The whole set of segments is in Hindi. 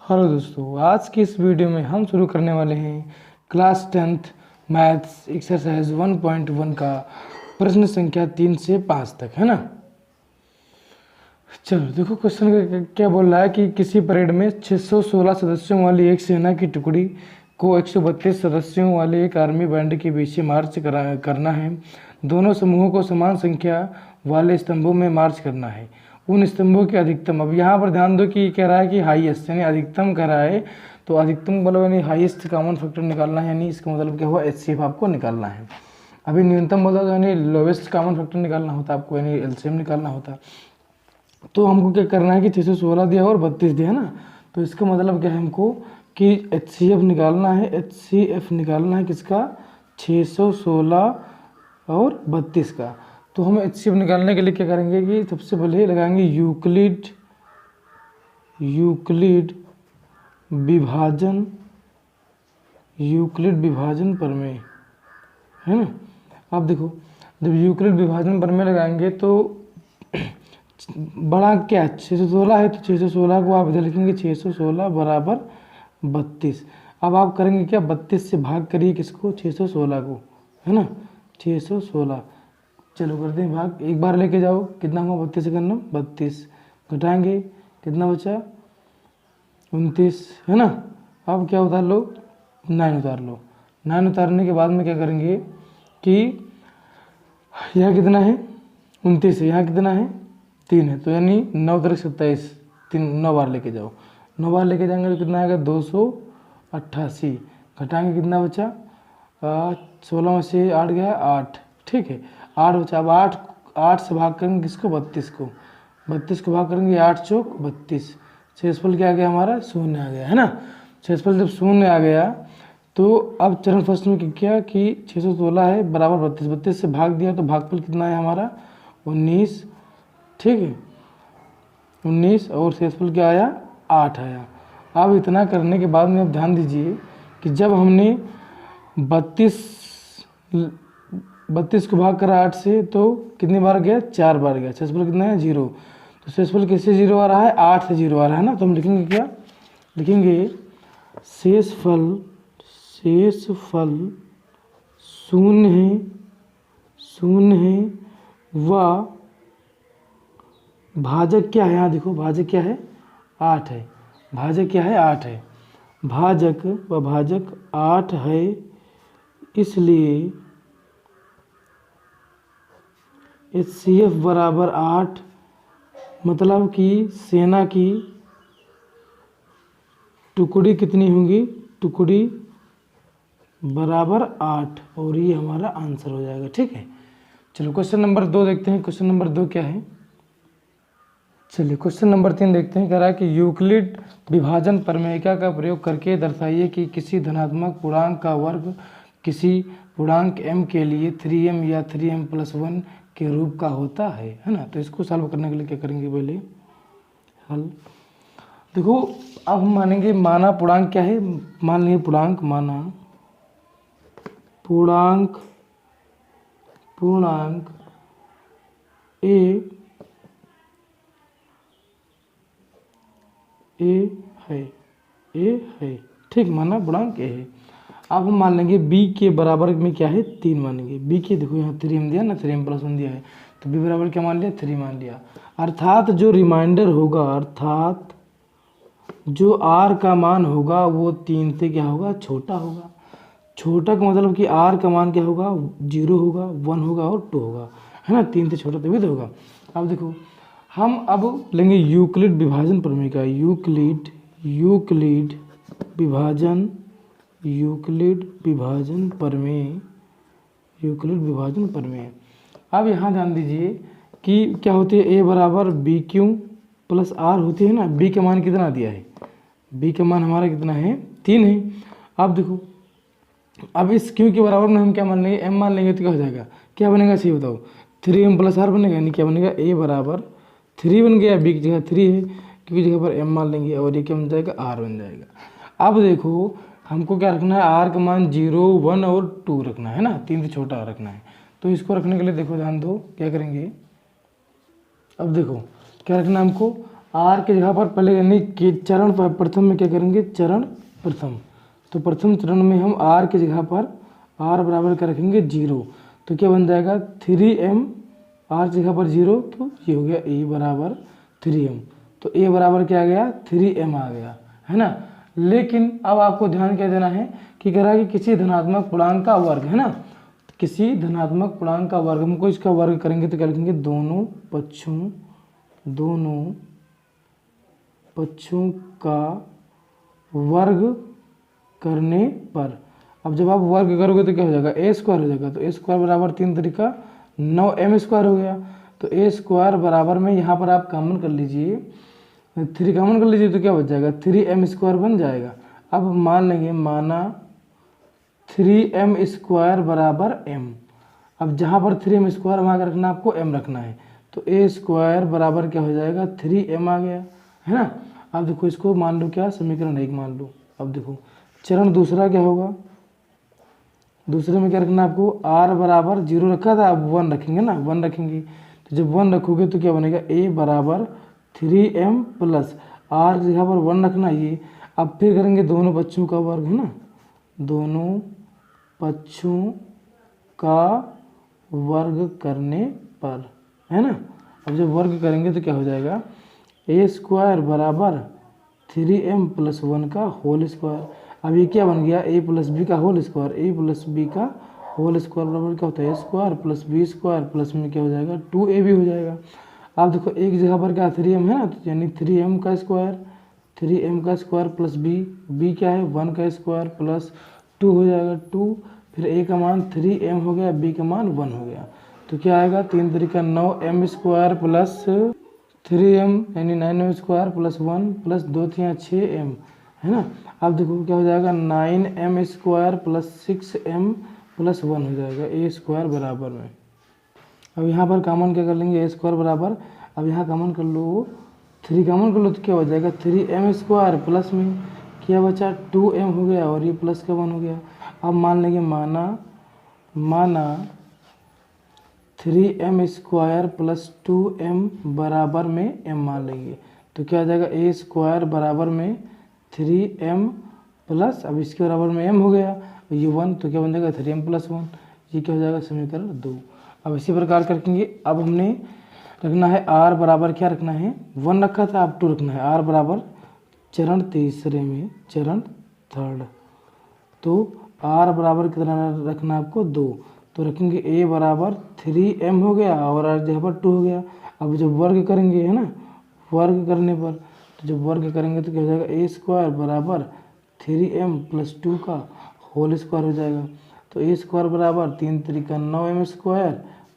हेलो दोस्तों, आज की इस वीडियो में हम शुरू करने वाले हैं क्लास 10th मैथ्स एक्सरसाइज 1.1 का प्रश्न संख्या 3 से 5 तक, है ना। चलो देखो, क्वेश्चन क्या बोल रहा है कि किसी परेड में 616 सदस्यों वाली एक सेना की टुकड़ी को 132 सदस्यों वाले एक आर्मी बैंड के पीछे मार्च करना है। दोनों समूहों को समान संख्या वाले स्तंभों में मार्च करना है। उन स्तंभों के अधिकतम, अब यहाँ पर ध्यान दो कि कह रहा है कि हाईएस्ट यानी अधिकतम कह रहा है, तो अधिकतम मतलब यानी हाईएस्ट कॉमन फैक्टर निकालना है, यानी इसका मतलब क्या हुआ, एचसीएफ आपको निकालना है। अभी न्यूनतम बोला तो यानी लोवेस्ट कॉमन फैक्टर निकालना होता आपको, यानी एलसीएम निकालना होता। तो हमको क्या करना है कि 616 दिया और 32 दिया है ना, तो इसका मतलब क्या है हमको कि एचसीएफ निकालना है। एचसीएफ निकालना है किसका, 616 और 32 का। तो हम एचसीएफ निकालने के लिए क्या करेंगे कि सबसे पहले लगाएंगे यूक्लिड विभाजन प्रमेय, है ना। अब देखो, जब यूक्लिड विभाजन प्रमेय लगाएंगे तो बड़ा क्या है, 616 है, तो 616 को आप इधर लिखेंगे 616 बराबर 32। अब आप करेंगे क्या, 32 से भाग करिए किसको, 616 को, है ना। 616 चलो करते हैं भाग, एक बार लेके जाओ, कितना हुआ 32 से करना 32, घटाएंगे कितना बचा 29, है ना। अब क्या उतार लो, 9 उतार लो। 9 उतारने के बाद में क्या करेंगे कि यहाँ कितना है 29 है, यहाँ कितना है 3 है, तो यानी 9 तारीख 27, 9 बार लेके जाओ। 9 बार लेके जाएंगे तो कितना आएगा 288, घटाएंगे कितना बचा 16 में से 8 गया 8, ठीक है 8 बचा। अब 8 से भाग करेंगे किसको, 32 को, 32 को भाग करेंगे 8 चौक 32, शेषफल क्या आ गया हमारा, शून्य आ गया, है ना। शेषफल जब शून्य आ गया तो अब चरण फर्स्ट में क्या कि 616 है बराबर 32, 32 से भाग दिया तो भागफल कितना है हमारा 19, ठीक है 19, और शेषफल क्या आया 8 आया। अब इतना करने के बाद में अब ध्यान दीजिए कि जब हमने 32 को भाग करा 8 से तो कितनी बार गया, 4 बार गया, शेषफल कितना है 0। तो शेषफल किससे 0 आ रहा है, 8 से 0 आ रहा है ना, तो हम लिखेंगे क्या, लिखेंगे शेषफल शून्य है व भाजक क्या है, यहाँ देखो भाजक क्या है 8 है, भाजक क्या है 8 है, भाजक 8 है, इसलिए एचसीएफ बराबर 8, मतलब कि सेना की टुकड़ी कितनी होंगी, टुकड़ी बराबर 8, और ये हमारा आंसर हो जाएगा, ठीक है। चलो क्वेश्चन नंबर 2 देखते हैं, क्वेश्चन नंबर 2 क्या है। चलिए क्वेश्चन नंबर 3 देखते हैं, कह रहा है कि यूक्लिड विभाजन प्रमेयिका का प्रयोग करके दर्शाइए कि किसी धनात्मक पूर्णांक का वर्ग किसी पूर्णांक m के लिए 3m या 3m+1 के रूप का होता है ना। तो इसको सॉल्व करने के लिए क्या करेंगे, पहले हल देखो। अब हम मानेंगे माना पूर्णांक क्या है, मान लेंगे पूर्णांक, माना पूर्णांक ए है, ठीक, माना पूर्णांक ए है। अब हम मान लेंगे b के बराबर में क्या है 3 मानेंगे, b के देखो यहाँ 3m दिया ना, 3m+1 दिया है, तो b बराबर क्या मान लिया 3 मान लिया। अर्थात जो रिमाइंडर होगा, अर्थात जो r का मान होगा वो 3 से क्या होगा, छोटा होगा। छोटा का मतलब कि r का मान क्या होगा, 0 होगा, 1 होगा और 2 होगा, है ना। 3 से छोटा तभी तो होगा। अब देखो, हम अब लेंगे यूक्लिड विभाजन प्रमेय का, यूक्लिड विभाजन प्रमेय। अब यहाँ ध्यान दीजिए कि क्या होती है, a बराबर BQ+R होती है ना। b का मान कितना दिया है, b का मान हमारा कितना है 3 है। अब देखो, अब इस q के बराबर में हम क्या मान लेंगे, m मान लेंगे तो क्या हो जाएगा, क्या बनेगा सही बताओ, 3m+r बनेगा, यानी क्या बनेगा, a बराबर 3 बन गया, b की जगह 3 है, q की जगह पर m मान लेंगे और ये क्या बन जाएगा, r बन जाएगा। अब देखो हमको क्या रखना है, r का मान 0, 1 और 2 रखना है ना, 3 से छोटा रखना है। तो इसको रखने के लिए देखो ध्यान दो क्या करेंगे, अब देखो क्या रखना है हमको, आर की जगह पर पहले यानी कि चरण प्रथम में क्या करेंगे, चरण प्रथम। तो प्रथम चरण में हम आर की जगह पर आर बराबर क्या रखेंगे 0। तो क्या बन जाएगा 3m, आर की जगह पर 0 तो ये हो गया ए बराबर 3m। तो ए बराबर क्या आ गया 3m आ गया, है ना। लेकिन अब आपको ध्यान क्या देना है कि कह रहा है कि किसी धनात्मक पूर्णांक का वर्ग, है ना, किसी धनात्मक पूर्णांक का वर्ग, हमको इसका वर्ग करेंगे तो क्या लिखेंगे दोनों पक्षों का वर्ग करने पर। अब जब आप वर्ग करोगे तो क्या हो जाएगा ए स्क्वायर हो जाएगा। तो ए स्क्वायर बराबर 3 तरीका 9m स्क्वायर हो गया। तो ए स्क्वायर बराबर में यहाँ पर आप कॉमन कर लीजिए, 3 कॉमन कर लीजिए तो क्या बच जाएगा 3m स्क्वायर बन जाएगा। अब मान लेंगे, माना 3m स्क्वायर बराबर m। अब जहाँ पर 3m स्क्वायर वहाँ रखना आपको m रखना है। तो ए स्क्वायर बराबर क्या हो जाएगा 3m आ गया, है ना। अब देखो इसको मान लो क्या समीकरण 1 मान लो। अब देखो चरण दूसरा क्या होगा, दूसरे में क्या रखना आपको r बराबर 0 रखा था, अब 1 रखेंगे ना, 1 रखेंगे। तो जब 1 रखोगे तो क्या बनेगा a बराबर 3m प्लस r की जगह पर 1 रखना ये। अब फिर करेंगे दोनों पक्षों का वर्ग, है ना, दोनों पक्षों का वर्ग करने पर, है ना। अब जब वर्ग करेंगे तो क्या हो जाएगा ए स्क्वायर बराबर 3m प्लस 1 का होल स्क्वायर। अब ये क्या बन गया a प्लस बी का whole square. a plus B का होल स्क्वायर बराबर क्या होता है A square plus B square plus में क्या हो जाएगा 2ab हो जाएगा। अब देखो एक जगह पर क्या 3m है ना, तो यानी 3m का स्क्वायर प्लस b क्या है 1 का स्क्वायर प्लस 2 हो जाएगा 2। फिर a का मान 3m हो गया, b का मान 1 हो गया। तो क्या आएगा 3 तरीका 9m स्क्वायर प्लस 3m यानी 9m square plus 1 plus 2 3 6m, है ना। अब देखो क्या हो जाएगा 9m square plus 6m plus 1 हो जाएगा ए स्क्वायर बराबर में। अब यहाँ पर कॉमन क्या कर लेंगे ए स्क्वायर बराबर, अब यहाँ कॉमन कर लो 3 कॉमन कर लो तो क्या हो जाएगा 3m स्क्वायर प्लस में क्या बचा 2m हो गया और ये प्लस का 1 हो गया। अब मान लेंगे माना 3m स्क्वायर प्लस 2m बराबर में m मान लेंगे तो क्या आ जाएगा ए स्क्वायर बराबर में 3m प्लस, अब इसके बराबर में m हो गया ये 1 तो क्या बन जाएगा 3m प्लस 1, ये क्या हो जाएगा समीकरण 2। अब इसी प्रकार करेंगे। अब हमने रखना है r बराबर क्या रखना है 1 रखा था, अब 2 रखना है। r बराबर चरण तीसरे में चरण थर्ड, तो r बराबर कितना रखना है आपको 2। तो रखेंगे a बराबर 3m हो गया और r जगह पर 2 हो गया। अब जब वर्ग करेंगे, है ना, वर्ग करने पर, तो जब वर्ग करेंगे तो क्या हो जाएगा ए स्क्वायर बराबर 3m प्लस 2 का होल स्क्वायर हो जाएगा। तो ए स्क्वायर बराबर 3 तरीका 9m स्क्वायर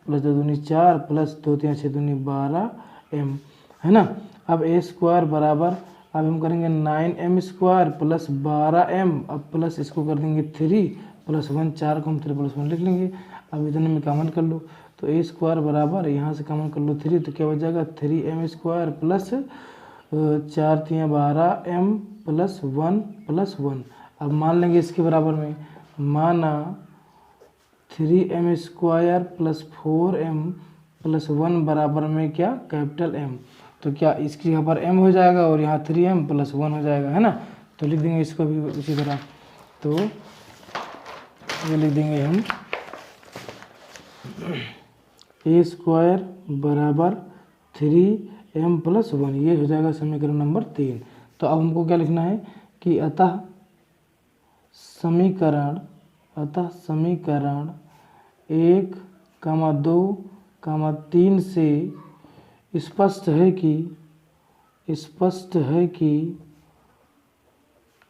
प्लस 2 दूनी 4 प्लस 2 3 6 दूनी 12m, है ना। अब ए स्क्वायर बराबर, अब हम करेंगे 9m स्क्वायर प्लस 12m, अब प्लस इसको कर देंगे 3 प्लस 1, 4 को हम 3 प्लस 1 लिख लेंगे। अब इतने में कॉमन कर लो तो ए स्क्वायर बराबर यहाँ से कॉमन कर लो 3 तो क्या हो जाएगा 3m square plus 4 3 12m plus 1 plus 1। अब मान लेंगे इसके बराबर में, माना 3m square plus 4m plus 1 बराबर में क्या कैपिटल M। तो क्या इसकी यहाँ पर m हो जाएगा और यहाँ 3m प्लस 1 हो जाएगा, है ना। तो लिख देंगे इसको भी उसी तरह। तो ये लिख देंगे हम ए स्क्वायर बराबर 3m प्लस 1, ये हो जाएगा समीकरण नंबर 3। तो अब हमको क्या लिखना है कि अतः समीकरण 1, 2, 3 से स्पष्ट है कि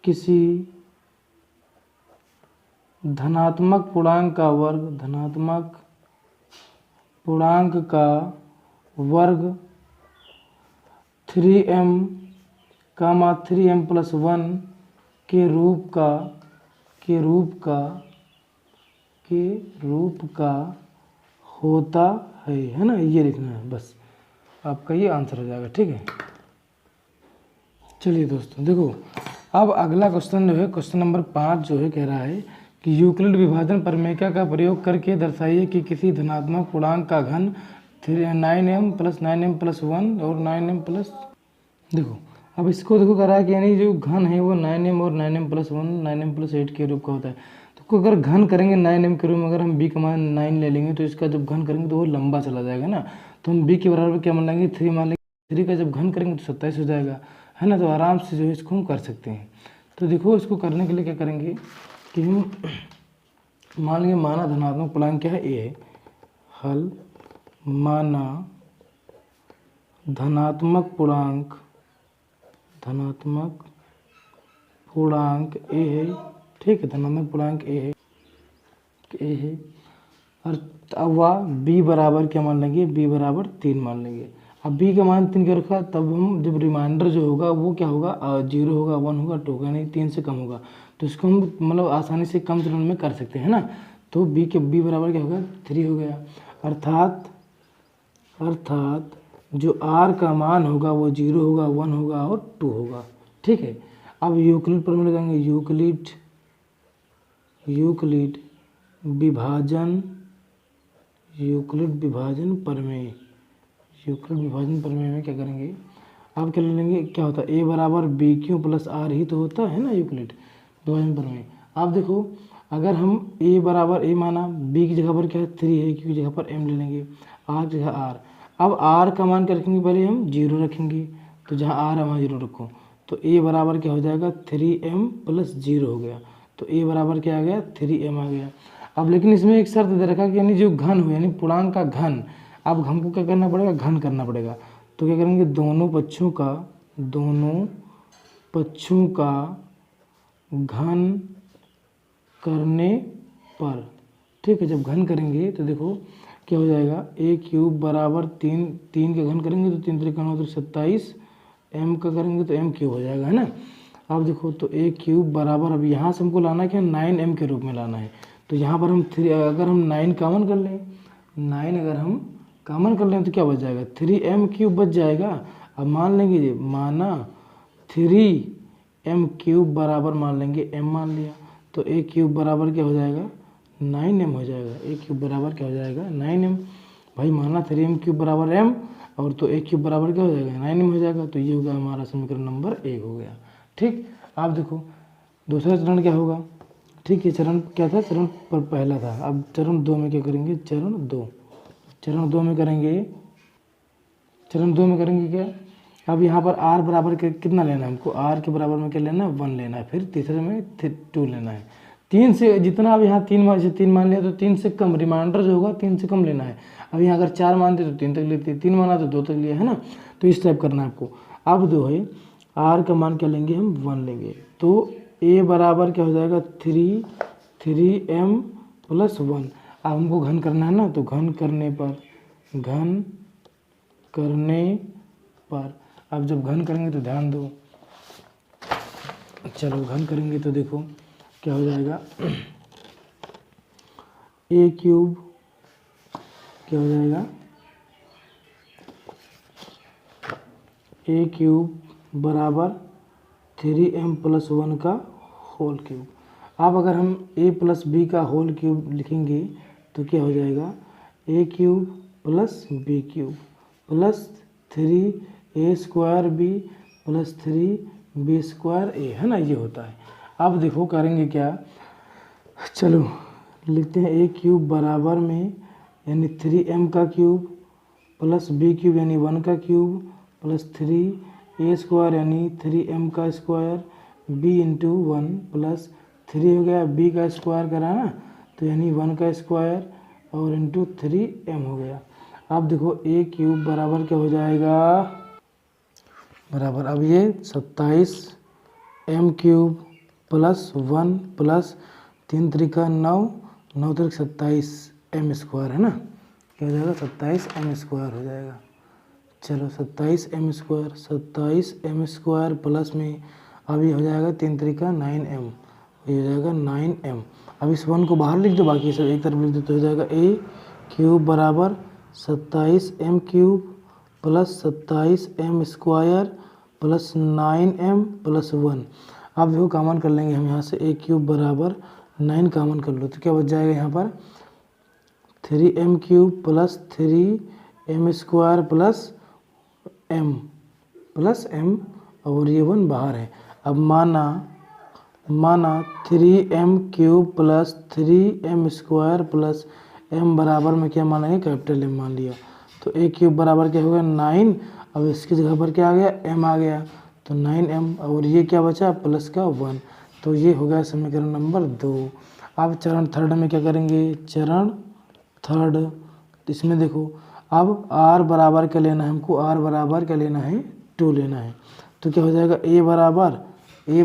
किसी धनात्मक पूर्णांक का वर्ग 3m प्लस 1 के रूप का होता है ना, ये लिखना है बस, आपका ये आंसर हो जाएगा, ठीक है। चलिए दोस्तों देखो, अब अगला क्वेश्चन जो है क्वेश्चन नंबर 5 जो है कह रहा है कि यूक्लिड विभाजन प्रमेय का प्रयोग करके दर्शाइए कि किसी धनात्मक पूर्णांक का घन 9m प्लस 1 और 9m प्लस देखो अब इसको देखो करा है कि यानी जो घन है वो 9m और 9m+1 9m+8 के रूप का होता है। तो अगर घन करेंगे 9m के रूप में, अगर हम b का मान 9 ले लेंगे तो इसका जब घन करेंगे तो वो लंबा चला जाएगा ना, तो हम b के बराबर क्या मान लेंगे 3 मान लेंगे। 3 का जब घन करेंगे तो 27 हो जाएगा, है ना। तो आराम से जो है इसको हम कर सकते हैं। तो देखो इसको करने के लिए क्या करेंगे कि हम मान लेंगे माना धनात्मक पूर्णांक क्या है a है, हल माना धनात्मक पूर्णांक a है, ठीक है, धनात्मक पूर्णांक a है। और अब वह b बराबर क्या मान लेंगे, b बराबर 3 मान लेंगे। अब b का मान 3 क्यों रखा, तब हम जब रिमाइंडर जो होगा वो क्या होगा, 0 होगा, 1 होगा, 2 होगा, नहीं 3 से कम होगा। तो इसको हम मतलब आसानी से कम चरण में कर सकते हैं ना। तो b बराबर क्या होगा 3 हो गया। अर्थात जो r का मान होगा वो 0 होगा, 1 होगा और 2 होगा, ठीक है। अब यूक्लिड पर लगाएंगे, यूक्लिड विभाजन प्रमेय में क्या करेंगे, आप क्या ले लेंगे, क्या होता है a बराबर BQ प्लस R ही तो होता है ना यूक्लिड विभाजन प्रमेय। आप देखो अगर हम a बराबर a माना, b की जगह पर क्या है 3 है, q की जगह पर m ले लेंगे, r की जगह r। अब r का मान क्या रखेंगे, पहले हम 0 रखेंगे, तो जहाँ r है वहाँ 0 रखो। तो a बराबर क्या हो जाएगा 3m प्लस 0 हो गया। तो a बराबर क्या आ गया 3m आ गया। अब लेकिन इसमें एक शर्त दे रखा कि यानी जो घन हो यानी पूर्णांक का घन, अब हमको क्या करना पड़ेगा, घन करना पड़ेगा। तो क्या करेंगे, दोनों पक्षों का घन करने पर, ठीक है। जब घन करेंगे तो देखो क्या हो जाएगा, a³ बराबर 3 का घन करेंगे तो 3 3 9 27, m का करेंगे तो m³ हो जाएगा, है ना। अब देखो तो a³ बराबर, अब यहाँ से हमको लाना क्या 9m के रूप में लाना है। तो यहाँ पर हम 3 अगर हम 9 कॉमन कर लें, 9 अगर हम कॉमन कर लें तो क्या बच जाएगा 3m³ बच जाएगा। अब मान लेंगे, माना 3m³ बराबर मान लेंगे m मान लिया, तो a³ बराबर क्या हो जाएगा 9m हो जाएगा। a³ बराबर क्या हो जाएगा 9m, भाई माना 3m³ बराबर m और तो a³ बराबर क्या हो जाएगा 9m हो जाएगा। तो ये हो गया हमारा समीकरण नंबर 1 हो गया, ठीक। आप देखो दूसरा चरण क्या होगा, ठीक है। चरण क्या था, चरण पर पहला था। अब चरण 2 में क्या करेंगे, चरण 2 में करेंगे क्या, अब यहाँ पर r बराबर कितना लेना है हमको, r के बराबर में क्या लेना है 1 लेना है, फिर तीसरे में 2 लेना है। 3 से जितना, अब यहाँ 3 मान लिया तो 3 से कम, रिमाइंडर जो होगा 3 से कम लेना है। अब यहाँ अगर 4 मानते तो 3 तक लेते, 3 माना तो 2 तक लिया, है ना। तो इस टाइप करना है आपको। अब जो है r का मान क्या लेंगे, हम 1 लेंगे। तो a बराबर क्या हो जाएगा 3m प्लस 1। अब हमको घन करना है ना, तो घन करने पर अब जब घन करेंगे तो ध्यान दो, चलो घन करेंगे तो देखो क्या हो जाएगा, a³ क्या हो जाएगा, a³ बराबर 3m प्लस 1 का होल क्यूब। अब अगर हम a प्लस b का होल क्यूब लिखेंगे तो क्या हो जाएगा, a³ plus b³ plus 3a² b plus 3b² a, है ना, ये होता है। अब देखो करेंगे क्या, चलो लिखते हैं a³ बराबर में यानी 3m का क्यूब प्लस b³ यानी 1 का क्यूब प्लस 3a² यानी 3m का स्क्वायर b इंटू 1 प्लस 3 हो गया b का स्क्वायर करा ना, तो यानी 1 का स्क्वायर और इंटू 3m हो गया। अब देखो a³ बराबर क्या हो जाएगा, बराबर अब ये 27m³ प्लस 1 प्लस 3 3 9 9 3 27m² है ना, क्या हो जाएगा 27m² हो जाएगा। चलो 27m² प्लस में अब ये हो जाएगा 3 3 9m, ये हो जाएगा 9m। अब इस 1 को बाहर लिख दो, बाकी सब एक तरफ लिख दो, तो हो जाएगा a³ बराबर 27m³ plus 27m² plus 9m plus 1। अब देखो कॉमन कर लेंगे हम यहाँ से, a³ बराबर 9 कॉमन कर लो तो क्या बच जाएगा यहाँ पर 3m³ plus 3m² plus m plus m और ये 1 बाहर है। अब माना 3m³ plus 3m² plus m बराबर में क्या माना है, कैपिटल M मान लिया। तो a³ बराबर क्या हो गया 9। अब इसकी जगह पर क्या आ गया, m आ गया, तो 9m और ये क्या बचा प्लस का 1। तो ये हो गया समीकरण नंबर 2। अब चरण थर्ड में क्या करेंगे, चरण थर्ड इसमें देखो अब r बराबर क्या लेना है हमको, r बराबर क्या लेना है 2 लेना है। तो क्या हो जाएगा a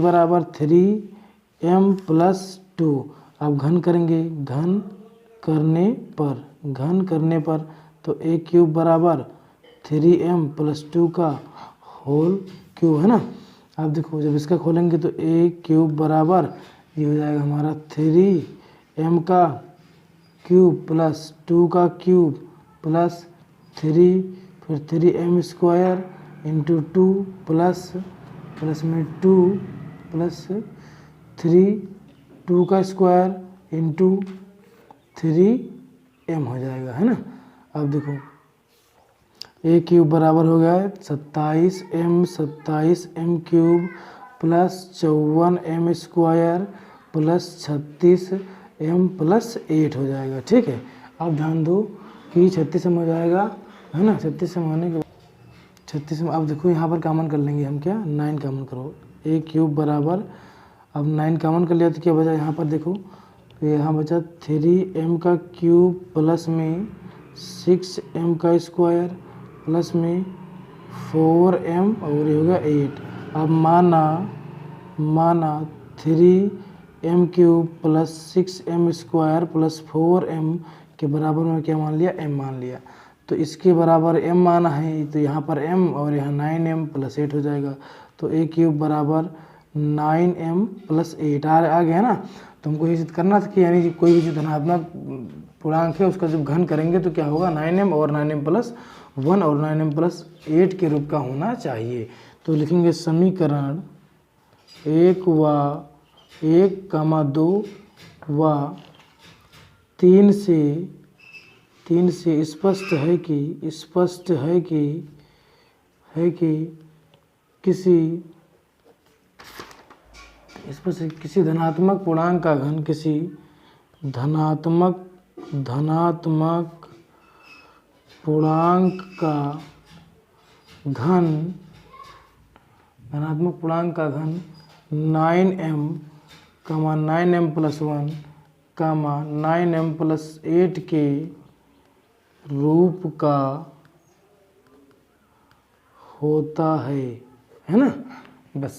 बराबर 3m प्लस 2। अब घन करेंगे, घन करने पर तो a³ बराबर 3m प्लस 2 का होल क्यूब है ना। अब देखो जब इसका खोलेंगे तो a³ बराबर ये हो जाएगा हमारा 3m का क्यूब प्लस 2 का क्यूब प्लस 3 फिर 3m² इंटू 2 प्लस में 2 प्लस 2 का स्क्वायर इंटू 3m हो जाएगा है ना। अब देखो a³ बराबर हो गया 27m³ plus 54m² plus 36m plus 8 हो जाएगा। ठीक है, अब ध्यान दो कि 36m हो जाएगा है ना। 36m होने के बाद 36m, अब देखो यहाँ पर कॉमन कर लेंगे हम, क्या 9 कॉमन करो, a³ बराबर अब 9 कॉमन कर लिया तो क्या बचा यहाँ पर देखो, तो यहाँ बचा 3m का क्यूब प्लस में 6m का स्क्वायर प्लस में 4m और ये हो गया 8। अब माना 3m³ plus 6m² plus 4m के बराबर में क्या मान लिया, m मान लिया। तो इसके बराबर m माना है तो यहाँ पर m और यहाँ 9m प्लस 8 हो जाएगा। तो a³ बराबर 9m प्लस 8 आ गया ना। तो हमको ये सिद्ध करना था कि यानी कि कोई भी जो धनात्मक पूर्णांक है उसका जब घन करेंगे तो क्या होगा 9m और 9m प्लस 1 और 9m प्लस 8 के रूप का होना चाहिए। तो लिखेंगे समीकरण 1 व 1,2 व 3 से स्पष्ट है कि किसी धनात्मक पूर्णांक का घन धनात्मक पूर्णांक का घन 9m प्लस 1 9m प्लस 8 के रूप का होता है ना। बस।